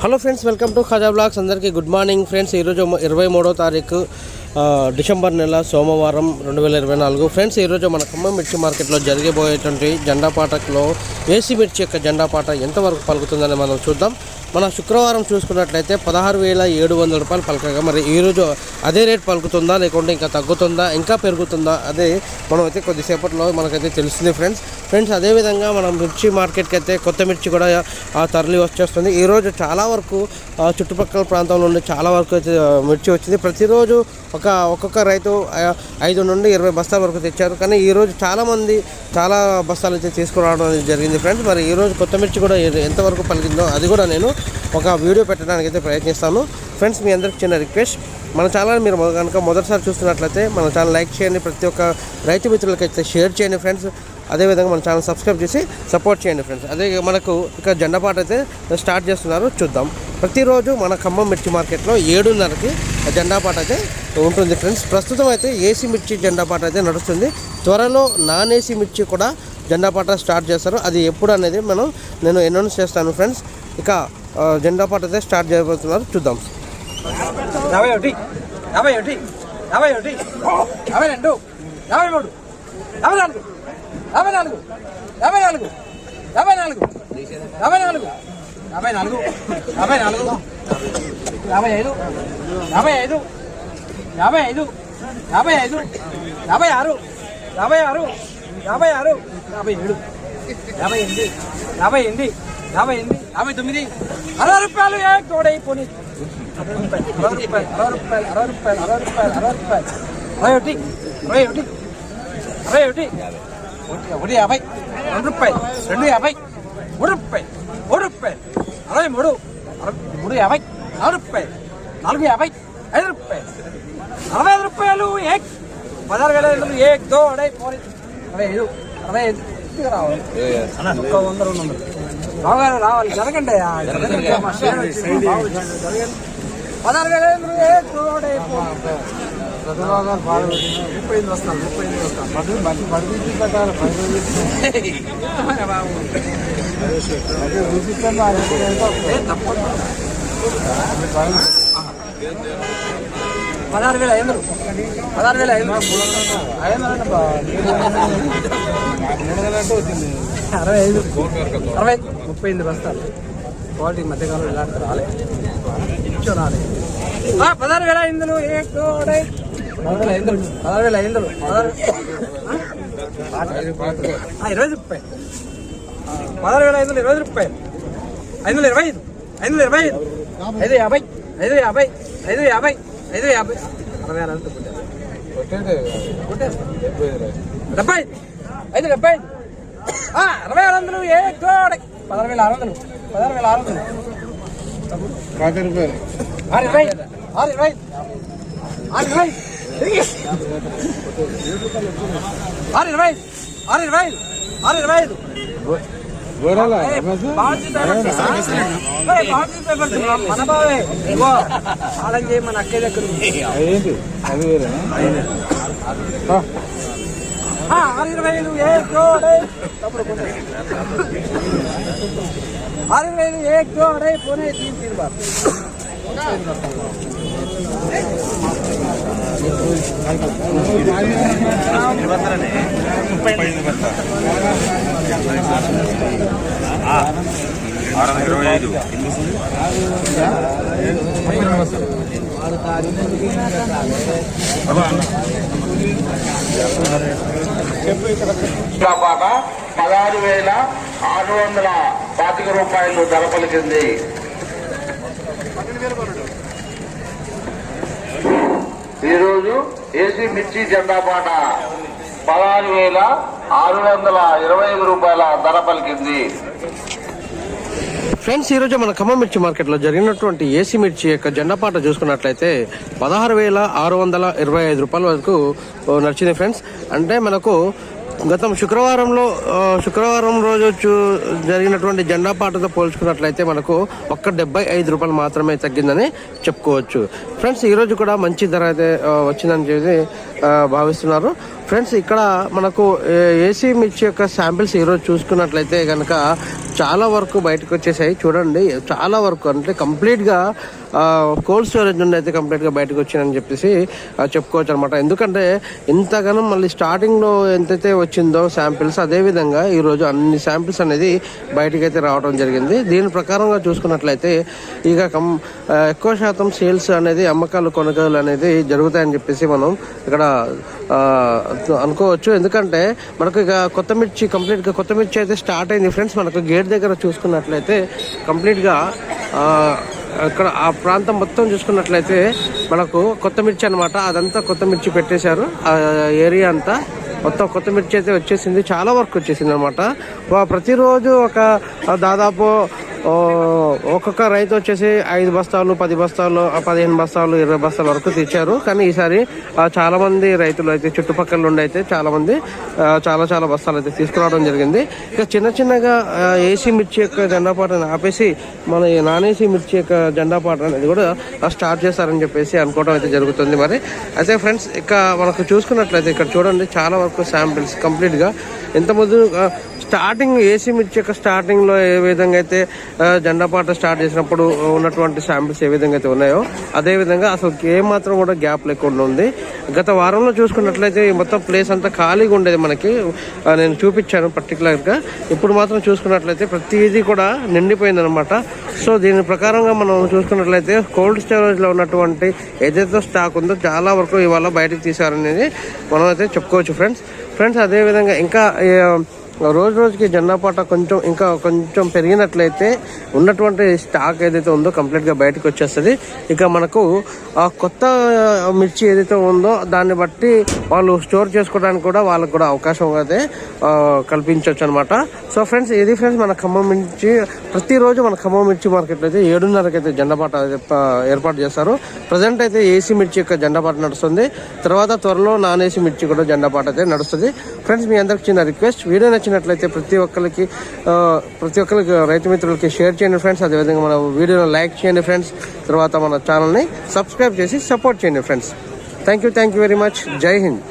Hello friends, welcome to Khaja blogs. అందరికీ good morning friends. ఈరోజు 23వ తారీఖు డిసెంబర్ నెల సోమవారం 2024. ఫ్రెండ్స్, ఈరోజు మన ఖమ్మం మిర్చి మార్కెట్లో జరిగిపోయేటువంటి జెండా పాటలో ఏసీ మిర్చి యొక్క జెండా పాట ఎంతవరకు పలుకుతుందని మనం చూద్దాం. మన శుక్రవారం చూసుకున్నట్లయితే 16,700 రూపాయలు పలకగా, మరి ఈరోజు అదే రేట్ పలుకుతుందా లేకుంటే ఇంకా తగ్గుతుందా ఇంకా పెరుగుతుందా అదే మనమైతే కొద్దిసేపట్లో మనకైతే తెలుస్తుంది ఫ్రెండ్స్. అదేవిధంగా మనం మిర్చి మార్కెట్కి అయితే కొత్త మిర్చి కూడా తరలి వచ్చేస్తుంది. ఈరోజు చాలా వరకు చుట్టుపక్కల ప్రాంతంలో నుండి చాలా వరకు అయితే మిర్చి వచ్చింది. ప్రతిరోజు ఒక్కొక్క రైతు 5 నుండి 20 బస్తాల వరకు తెచ్చారు. కానీ ఈరోజు చాలామంది చాలా బస్తాలు అయితే తీసుకురావడం జరిగింది ఫ్రెండ్స్. మరి ఈరోజు కొత్త మిర్చి కూడా ఎంతవరకు పలికిందో అది కూడా నేను ఒక వీడియో పెట్టడానికి అయితే ప్రయత్నిస్తాను ఫ్రెండ్స్. మీ అందరికి చిన్న రిక్వెస్ట్, మన ఛానల్ మీరు కనుక మొదటిసారి చూస్తున్నట్లయితే మన ఛానల్ లైక్ చేయండి, ప్రతి ఒక్క రైతు మిత్రులకైతే షేర్ చేయండి ఫ్రెండ్స్. అదేవిధంగా మన ఛానల్ సబ్స్క్రైబ్ చేసి సపోర్ట్ చేయండి ఫ్రెండ్స్. అదే మనకు ఇక జెండా పాట అయితే స్టార్ట్ చేస్తున్నారు, చూద్దాం. ప్రతిరోజు మన ఖమ్మం మిర్చి మార్కెట్లో 7:30కి జెండా పాట అయితే ఉంటుంది ఫ్రెండ్స్. ప్రస్తుతం అయితే ఏసీ మిర్చి జెండా పాట అయితే నడుస్తుంది. త్వరలో నాన్ ఏసీ మిర్చి కూడా జెండా పాట స్టార్ట్ చేస్తారు. అది ఎప్పుడు అనేది నేను అనౌన్స్ చేస్తాను ఫ్రెండ్స్. ఇక జెండా పాట అయితే స్టార్ట్ చేయబోతున్నారు, చూద్దాం. 51, 51, 51, 52, 53, 54, 54, 54, 54, 54, 54, 55, 55, 55, 55, 56, 56, 57, 58, 59, 60 రూపాయలు తోడైపోయి 60 రూపాయలు 21, 21, 21, 50, 2 రూపాయలు 250, 3 రూపాయలు 3 రూపాయలు 63, 350, 4 రూపాయలు 450, 5 రూపాయలు 65 రూపాయలు 16,000 తోడైపోయి 65, 65 రావాలి. రావాలి జరగండి. 16,000 తోడైపోయి 35 వస్తాను. 35 వస్తాను. తప్పదు. 16,500, 16,500, 65, 60, 38 బస్తాలు. క్వాలిటీ మధ్యకాలంలో ఇలాంటి రాలేదు. 16,500 16,500 16,500 20 రూపాయలు. 16,500 20 రూపాయలు. 525, 525, 550, 550, 550, 550, 60,000 70, 570, 60,000 16,600, 16,600, 620, 620, 620, మన బావే ఆలం చేయి. మన అక్క దగ్గర 625, 625 जोड़े पोने 3 बार. పాట 16,620 రూపాయలు ధర పలికింది. ఈరోజు ఏసీ మిర్చి జెండా పాట 16,625 రూపాయల ధర పలికింది. ఫ్రెండ్స్, ఈరోజు మన ఖమ్మం మిర్చి మార్కెట్లో జరిగినటువంటి ఏసీ మిర్చి యొక్క జెండా పాట చూసుకున్నట్లయితే 16,625 రూపాయల వరకు నడిచింది ఫ్రెండ్స్. అంటే మనకు గతం శుక్రవారం రోజు జరిగినటువంటి జెండా పాటతో పోల్చుకున్నట్లయితే మనకు 75 రూపాయలు మాత్రమే తగ్గిందని చెప్పుకోవచ్చు ఫ్రెండ్స్. ఈరోజు కూడా మంచి ధర అయితే వచ్చిందని చెప్పి భావిస్తున్నారు ఫ్రెండ్స్. ఇక్కడ మనకు ఏసీ మిర్చి యొక్క శాంపిల్స్ ఈరోజు చూసుకున్నట్లయితే కనుక చాలా వరకు బయటకు వచ్చేసాయి. చూడండి చాలా వరకు అంటే కంప్లీట్గా కోల్డ్ స్టోరేజ్ నుండి అయితే కంప్లీట్గా బయటకు వచ్చిందని చెప్పేసి చెప్పుకోవచ్చు అనమాట. ఎందుకంటే ఇంతగానో మళ్ళీ స్టార్టింగ్లో ఎంతైతే వచ్చిందో శాంపిల్స్, అదేవిధంగా ఈరోజు అన్ని శాంపిల్స్ అనేది బయటకు అయితే రావడం జరిగింది. దీని ప్రకారంగా చూసుకున్నట్లయితే ఇక ఎక్కువ శాతం సేల్స్ అనేది అమ్మకాలు కొనుగోలు అనేది జరుగుతాయని చెప్పేసి మనం ఇక్కడ అనుకోవచ్చు. ఎందుకంటే మనకు ఇక కంప్లీట్గా కొత్త మిర్చి అయితే స్టార్ట్ అయింది ఫ్రెండ్స్. మనకు గేట్ దగ్గర చూసుకున్నట్లయితే కంప్లీట్గా ఇక్కడ ఆ ప్రాంతం మొత్తం చూసుకున్నట్లయితే మనకు కొత్త మిర్చి అనమాట. అదంతా కొత్త మిర్చి పెట్టేశారు. ఆ ఏరియా అంతా మొత్తం కొత్త మిర్చి అయితే వచ్చేసింది, చాలా వరకు వచ్చేసింది అనమాట. ప్రతిరోజు దాదాపు ఒక్కొక్క రైతు వచ్చేసి 5 బస్తాలు 10 బస్తాలు 15 బస్తాలు 20 బస్తాల వరకు తెచ్చారు. కానీ ఈసారి చాలా మంది రైతులు అయితే చుట్టుపక్కల నుండి అయితే చాలా బస్తాలు అయితే తీసుకురావడం జరిగింది. ఇక చిన్నగా ఏసీ మిర్చి యొక్క జెండా పాటను ఆపేసి మన నాన్ ఏసీ మిర్చి యొక్క జెండా పాట అనేది కూడా స్టార్ట్ చేస్తారని చెప్పేసి అనుకోవడం అయితే జరుగుతుంది. మరి అయితే ఫ్రెండ్స్ ఇక మనకు చూసుకున్నట్లయితే ఇక్కడ చూడండి చాలా వరకు శాంపిల్స్ కంప్లీట్గా ఇంతకుముందు స్టార్టింగ్ ఏసీ మిర్చి యొక్క స్టార్టింగ్లో ఏ విధంగా అయితే జెండా పాట స్టార్ట్ చేసినప్పుడు ఉన్నటువంటి శాంపిల్స్ ఏ విధంగా అయితే ఉన్నాయో అదేవిధంగా అసలు ఏమాత్రం కూడా గ్యాప్ లేకుండా ఉంది. గత వారంలో చూసుకున్నట్లయితే మొత్తం ప్లేస్ అంతా ఖాళీగా ఉండేది మనకి, నేను చూపించాను పర్టికులర్గా. ఇప్పుడు మాత్రం చూసుకున్నట్లయితే ప్రతిదీ కూడా నిండిపోయింది అనమాట. సో దీని ప్రకారంగా మనం చూసుకున్నట్లయితే కోల్డ్ స్టోరేజ్లో ఉన్నటువంటి ఏదైతే స్టాక్ ఉందో చాలా వరకు ఇవాళ బయటకు తీసారనేది మనం అయితే చెప్పుకోవచ్చు ఫ్రెండ్స్. అదేవిధంగా ఇంకా రోజుకి జెండా పాట కొంచెం పెరిగినట్లయితే ఉన్నటువంటి స్టాక్ ఏదైతే ఉందో కంప్లీట్గా బయటకు వచ్చేస్తుంది. ఇక మనకు కొత్త మిర్చి ఏదైతే ఉందో దాన్ని బట్టి వాళ్ళు స్టోర్ చేసుకోవడానికి కూడా వాళ్ళకు కూడా అవకాశం అయితే కల్పించవచ్చు అనమాట. సో ఫ్రెండ్స్ ఇది మన ఖమ్మం మిర్చి ప్రతిరోజు మన ఖమ్మం మిర్చి మార్కెట్లో అయితే 7:30కి అయితే జెండా పాట ఏర్పాటు చేస్తారు. ప్రజెంట్ అయితే ఏసీ మిర్చి యొక్క జెండా పాట నడుస్తుంది. తర్వాత త్వరలో నాన్ ఏసీ మిర్చి కూడా జెండా పాట అయితే నడుస్తుంది. ఫ్రెండ్స్ మీ అందరికి చిన్న రిక్వెస్ట్, వీడియో నచ్చినట్లయితే ప్రతి ఒక్కరికి రైతు మిత్రులకి షేర్ చేయండి ఫ్రెండ్స్. అదేవిధంగా మన వీడియోని లైక్ చేయండి ఫ్రెండ్స్. తర్వాత మన ఛానల్ని సబ్స్క్రైబ్ చేసి సపోర్ట్ చేయండి friends. Thank you very much. జై హింద్.